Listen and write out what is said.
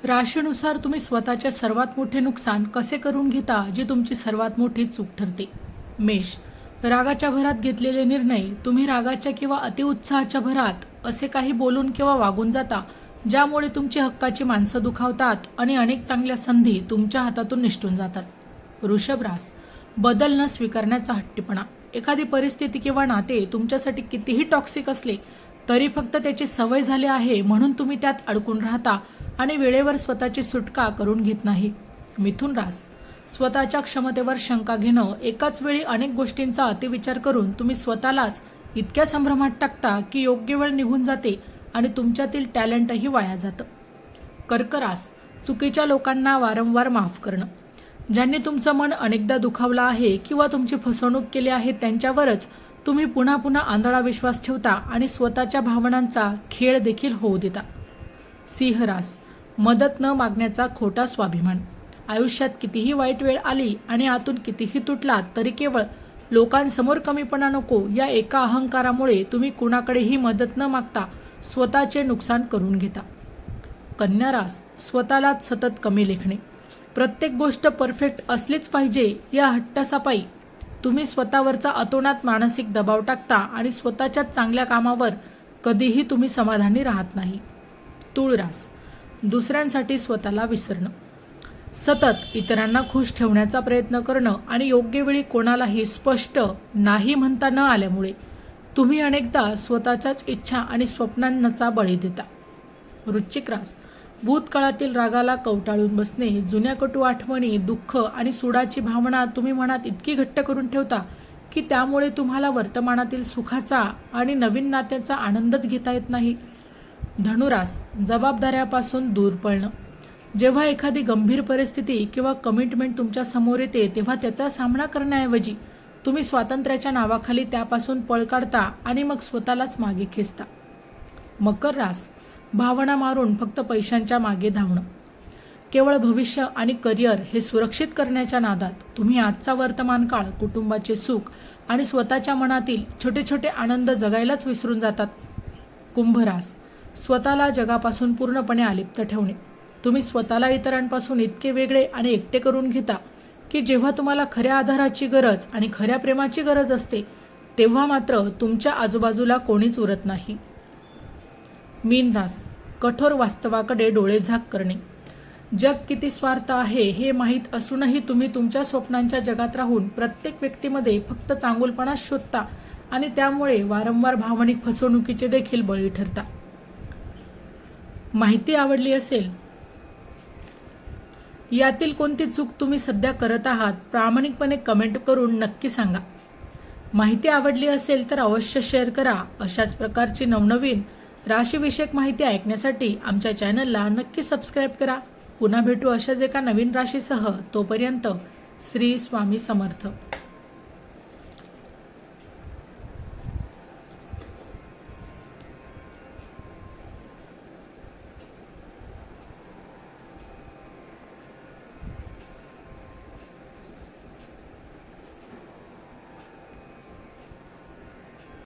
राशीनुसार तुम्ही स्वतःचे सर्वात मोठे नुकसान कसे करून घेता, जी तुमची सर्वात मोठी चूक ठरते. मेष, रागाच्या भरात घेतलेले निर्णय. तुम्ही रागाच्या किंवा अतिउत्साहाच्या भरात असे काही बोलून किंवा वागून जाता ज्यामुळे तुमची हक्काची माणसं दुखावतात आणि अनेक चांगल्या संधी तुमच्या हातातून निसटून जातात. वृषभ रास, बदल न स्वीकारण्याचा हट्टीपणा. एखादी परिस्थिती किंवा नाते तुमच्यासाठी कितीही टॉक्सिक असले तरी फक्त त्याची सवय झाली आहे म्हणून तुम्ही त्यात अडकून राहता आणि वेळेवर स्वतःची सुटका करून घेत नाही. मिथुन रास, स्वतःच्या क्षमतेवर शंका घेणं. एकाच वेळी अनेक गोष्टींचा अतिविचार करून तुम्ही स्वतःलाच इतक्या संभ्रमात टाकता की योग्य वेळ निघून जाते आणि तुमच्यातील टॅलेंटही वाया जातं. कर्क रास, चुकीच्या लोकांना वारंवार माफ करणं. ज्यांनी तुमचं मन अनेकदा दुखावलं आहे किंवा तुमची फसवणूक केली आहे त्यांच्यावरच तुम्ही पुन्हा पुन्हा आंधळा विश्वास ठेवता आणि स्वतःच्या भावनांचा खेळ देखील होऊ देता. सिंह रास, मदत न मागण्याचा खोटा स्वाभिमान. आयुष्यात कितीही वाईट वेळ आली आणि आतून कितीही तुटलात तरी केवळ लोकांसमोर कमीपणा नको या एका अहंकारामुळे तुम्ही कुणाकडेही मदत न मागता स्वतःचे नुकसान करून घेता. कन्या रास, स्वतःलाच सतत कमी लेखणे. प्रत्येक गोष्ट परफेक्ट असलीच पाहिजे या हट्टासापायी तुम्ही स्वतःवरचा अतोनात मानसिक दबाव टाकता आणि स्वतःच्या चांगल्या कामावर कधीही तुम्ही समाधानी राहत नाही. तुळ रास, दुसऱ्यांसाठी स्वतःला विसरणं. सतत इतरांना खुश ठेवण्याचा प्रयत्न करणं आणि योग्य वेळी कोणालाही स्पष्ट नाही म्हणता न आल्यामुळे तुम्ही अनेकदा स्वतःच्याच इच्छा आणि स्वप्नांचा बळी देता. वृश्चिक रास, भूतकाळातील रागाला कवटाळून बसणे. जुन्या कटू आठवणी, दुःख आणि सुडाची भावना तुम्ही मनात इतकी घट्ट करून ठेवता की त्यामुळे तुम्हाला वर्तमानातील सुखाचा आणि नवीन नात्याचा आनंदच घेता येत नाही. धनुरास, जबाबदाऱ्यापासून दूर पळणं. जेव्हा एखादी गंभीर परिस्थिती किंवा कमिटमेंट तुमच्या समोर येते तेव्हा त्याचा सामना करण्याऐवजी तुम्ही स्वातंत्र्याच्या नावाखाली त्यापासून पळ काढता आणि मग स्वतःलाच मागे खेचता. मकर रास, भावना मारून फक्त पैशांच्या मागे धावणं. केवळ भविष्य आणि करिअर हे सुरक्षित करण्याच्या नादात तुम्ही आजचा वर्तमान काळ, कुटुंबाचे सुख आणि स्वतःच्या मनातील छोटे छोटे आनंद जगायलाच विसरून जातात. कुंभ रास, स्वतःला जगापासून पूर्णपणे अलिप्त ठेवणे. तुम्ही स्वतःला इतरांपासून इतके वेगळे आणि एकटे करून घेता की जेव्हा तुम्हाला खऱ्या आधाराची गरज आणि खऱ्या प्रेमाची गरज असते तेव्हा मात्र तुमच्या आजूबाजूला कोणीच उरत नाही. मीन रास, कठोर वास्तवाकडे डोळेझाक करणे. जग किती स्वार्थ आहे हे माहीत असूनही तुम्ही तुमच्या स्वप्नांच्या जगात राहून प्रत्येक व्यक्तीमध्ये फक्त चांगुलपणा शोधता आणि त्यामुळे वारंवार भावनिक फसवणुकीचे देखील बळी ठरता. माहिती आवडली असेल यातील कोणती चूक तुम्ही सध्या करत आहात प्रामाणिकपणे कमेंट करून नक्की सांगा. माहिती आवडली असेल तर अवश्य शेअर करा. अशाच प्रकारची नवनवीन राशीविषयक माहिती ऐकण्यासाठी आमच्या चॅनलला नक्की सबस्क्राईब करा. पुन्हा भेटू अशाच एका नवीन राशीसह. तोपर्यंत श्री स्वामी समर्थ.